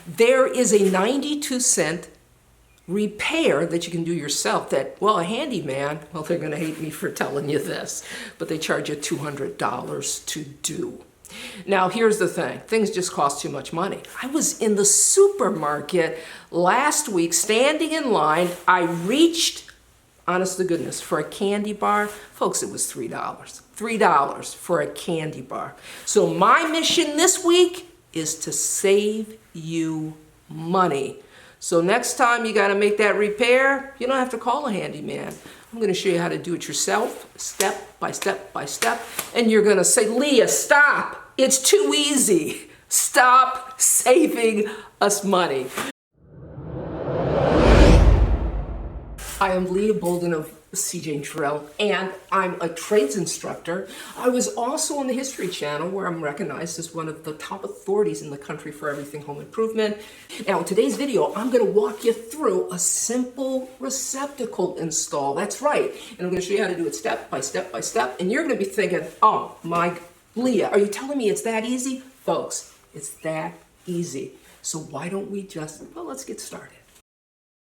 There is a 92-cent repair that you can do yourself that, well, a handyman, well, they're going to hate me for telling you this, but they charge you $200 to do. Now, here's the thing. Things just cost too much money. I was in the supermarket last week standing in line. I reached, honest to goodness, for a candy bar. Folks, it was $3. $3 for a candy bar. So my mission this week is to save you money. So next time you got to make that repair, you don't have to call a handyman. I'm going to show you how to do it yourself, step by step by step. And you're going to say, Leah, stop. It's too easy. Stop saving us money. I am Leah Bolden of seejanedrill, and I'm a trades instructor. I was also on the History Channel, where I'm recognized as one of the top authorities in the country for everything home improvement. Now, in today's video, I'm going to walk you through a simple receptacle install. That's right. And I'm going to show you how to do it step by step by step. And you're going to be thinking, oh, my Leah, are you telling me it's that easy? Folks, it's that easy. So why don't we just, well, let's get started.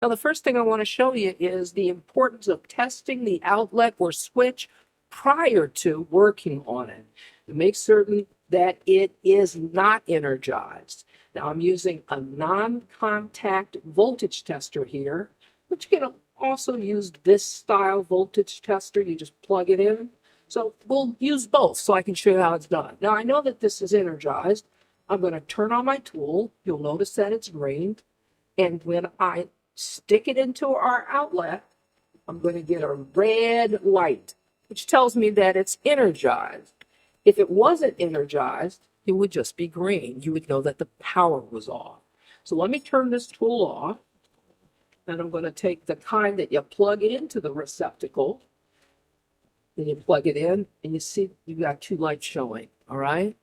Now, the first thing I want to show you is the importance of testing the outlet or switch prior to working on it to make certain that it is not energized. Now, I'm using a non-contact voltage tester here, but you can also use this style voltage tester. You just plug it in. So we'll use both so I can show you how it's done. Now, I know that this is energized. I'm going to turn on my tool. You'll notice that it's green. And when I stick it into our outlet, I'm going to get a red light, which tells me that it's energized. If it wasn't energized, it would just be green. You would know that the power was off. So let me turn this tool off, and I'm going to take the kind that you plug into the receptacle. Then you plug it in, and you see you've got two lights showing, all right?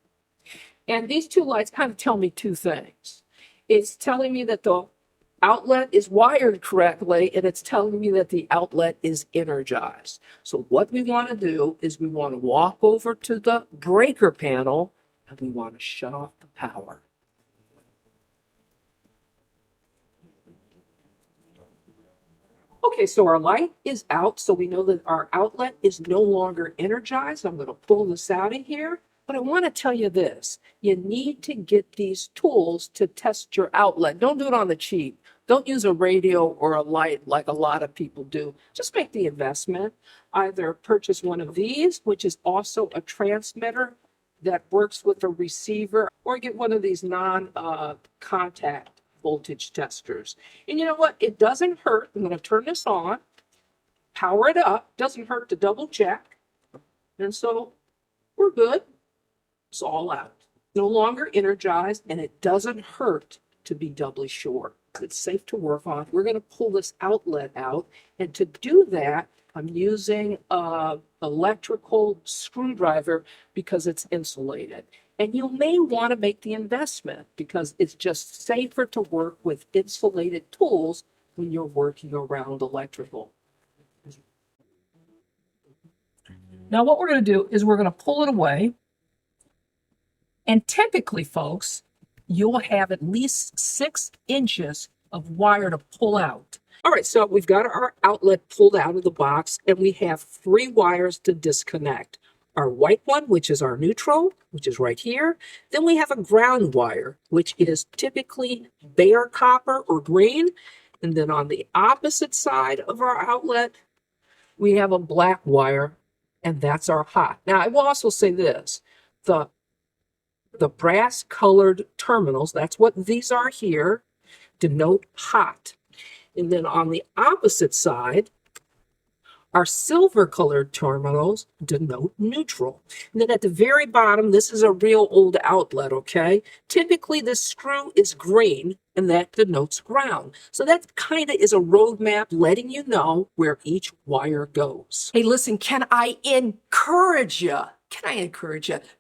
And these two lights kind of tell me two things. It's telling me that the outlet is wired correctly, and it's telling me that the outlet is energized. So what we want to do is we want to walk over to the breaker panel, and we want to shut off the power. Okay, so our light is out, so we know that our outlet is no longer energized. I'm going to pull this out of here. But I want to tell you this. You need to get these tools to test your outlet. Don't do it on the cheap. Don't use a radio or a light like a lot of people do. Just make the investment. Either purchase one of these, which is also a transmitter that works with a receiver, or get one of these non-contact voltage testers. And you know what? It doesn't hurt. I'm going to turn this on, power it up. Doesn't hurt to double check. And so we're good. It's all out. No longer energized, and it doesn't hurt to be doubly sure. It's safe to work on. We're going to pull this outlet out, and to do that, I'm using an electrical screwdriver because it's insulated. And you may want to make the investment because it's just safer to work with insulated tools when you're working around electrical. Now, what we're going to do is we're going to pull it away. And typically, folks, you'll have at least 6 inches of wire to pull out. All right, so we've got our outlet pulled out of the box, and we have 3 wires to disconnect. Our white one, which is our neutral, which is right here. Then we have a ground wire, which is typically bare copper or green. And then on the opposite side of our outlet, we have a black wire, and that's our hot. Now, I will also say this. The brass colored terminals, that's what these are here, denote hot. And then on the opposite side, our silver colored terminals denote neutral. And then at the very bottom, this is a real old outlet, okay? Typically this screw is green, and that denotes ground. So that kind of is a roadmap letting you know where each wire goes. Hey, listen, can I encourage you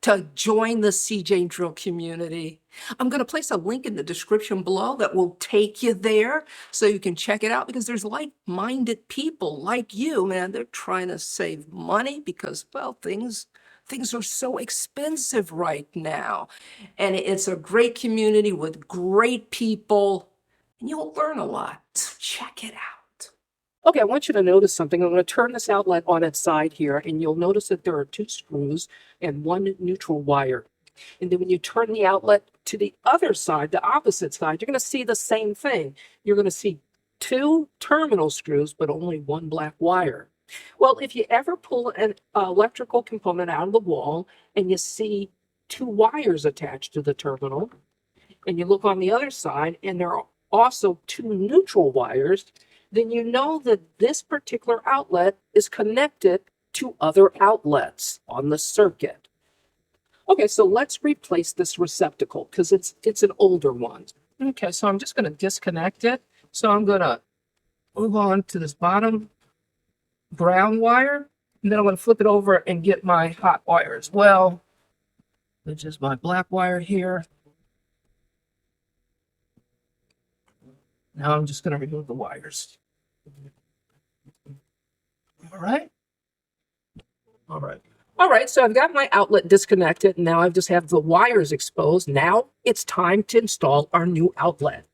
to join the seejanedrill community? I'm going to place a link in the description below that will take you there so you can check it out, because there's like-minded people like you, man. They're trying to save money because, well, things things are so expensive right now. And it's a great community with great people, and you'll learn a lot. So check it out. Okay, I want you to notice something. I'm going to turn this outlet on its side here, and you'll notice that there are 2 screws and 1 neutral wire. And then when you turn the outlet to the other side, the opposite side, you're going to see the same thing. You're going to see 2 terminal screws, but only 1 black wire. Well, if you ever pull an electrical component out of the wall and you see 2 wires attached to the terminal, and you look on the other side and there are also 2 neutral wires, then you know that this particular outlet is connected to other outlets on the circuit. Okay, so let's replace this receptacle because it's an older one. Okay, so I'm just going to disconnect it. So I'm going to move on to this bottom brown wire, and then I'm going to flip it over and get my hot wire as well, which is my black wire here. Now I'm just going to remove the wires. All right. All right, so I've got my outlet disconnected, and now I just have the wires exposed. Now it's time to install our new outlet.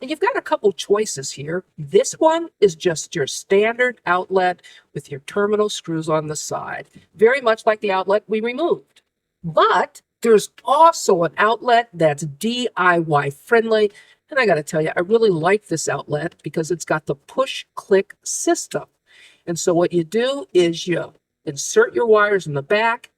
And you've got a couple choices here. This one is just your standard outlet with your terminal screws on the side, very much like the outlet we removed. But there's also an outlet that's DIY friendly. And I got to tell you, I really like this outlet because it's got the push-click system. And so what you do is you insert your wires in the back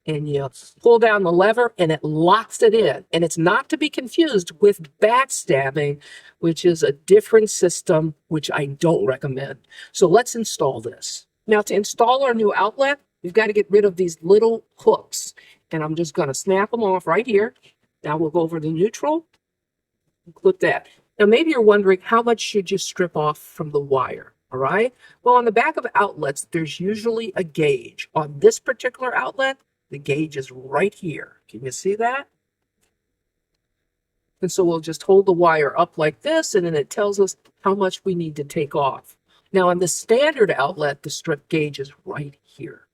and you pull down the lever and it locks it in. And it's not to be confused with backstabbing, which is a different system, which I don't recommend. So let's install this. Now to install our new outlet, we've got to get rid of these little hooks. And I'm just going to snap them off right here. Now we'll go over to neutral. Click that. Now maybe you're wondering, how much should you strip off from the wire? All right. Well, on the back of outlets, there's usually a gauge. On this particular outlet, the gauge is right here. Can you see that? And so we'll just hold the wire up like this, and then it tells us how much we need to take off. Now on the standard outlet, the strip gauge is right here.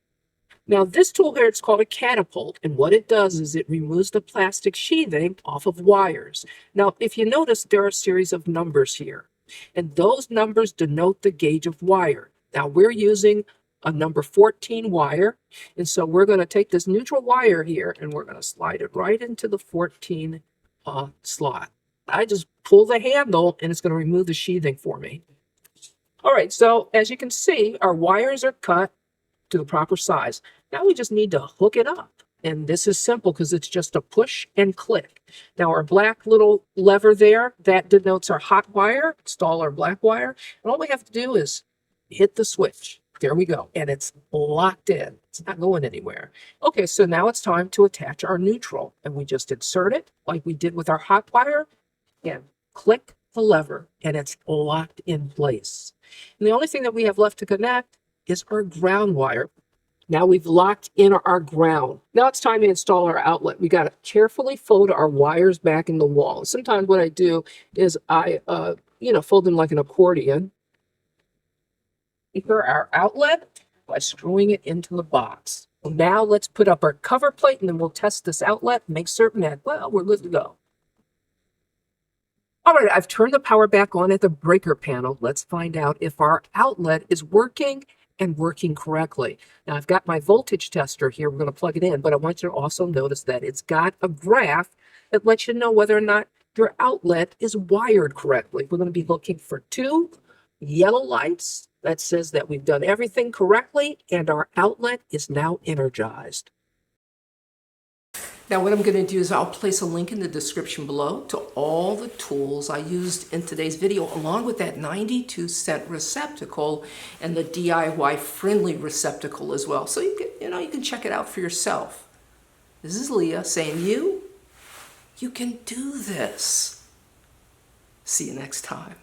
Now this tool here, it's called a Katapult, and what it does is it removes the plastic sheathing off of wires. Now, if you notice, there are a series of numbers here, and those numbers denote the gauge of wire. Now we're using a number 14 wire, and so we're going to take this neutral wire here, and we're going to slide it right into the 14 slot. I just pull the handle, and it's going to remove the sheathing for me. All right, so as you can see, our wires are cut to the proper size. Now we just need to hook it up. And this is simple because it's just a push and click. Now our black little lever there, that denotes our hot wire. Install our black wire. And all we have to do is hit the switch. There we go. And it's locked in. It's not going anywhere. Okay, so now it's time to attach our neutral. And we just insert it like we did with our hot wire and click the lever, and it's locked in place. And the only thing that we have left to connect is our ground wire. Now we've locked in our ground. Now it's time to install our outlet. We got to carefully fold our wires back in the wall. Sometimes what I do is I, fold them like an accordion. Here our outlet by screwing it into the box. Now let's put up our cover plate, and then we'll test this outlet, make certain that, well, we're good to go. All right, I've turned the power back on at the breaker panel. Let's find out if our outlet is working and working correctly. Now I've got my voltage tester here. We're going to plug it in, but I want you to also notice that it's got a graph that lets you know whether or not your outlet is wired correctly. We're going to be looking for 2 yellow lights that says that we've done everything correctly and our outlet is now energized. Now what I'm going to do is I'll place a link in the description below to all the tools I used in today's video, along with that 92-cent receptacle and the DIY friendly receptacle as well. So you can check it out for yourself. This is Leah saying you can do this. See you next time.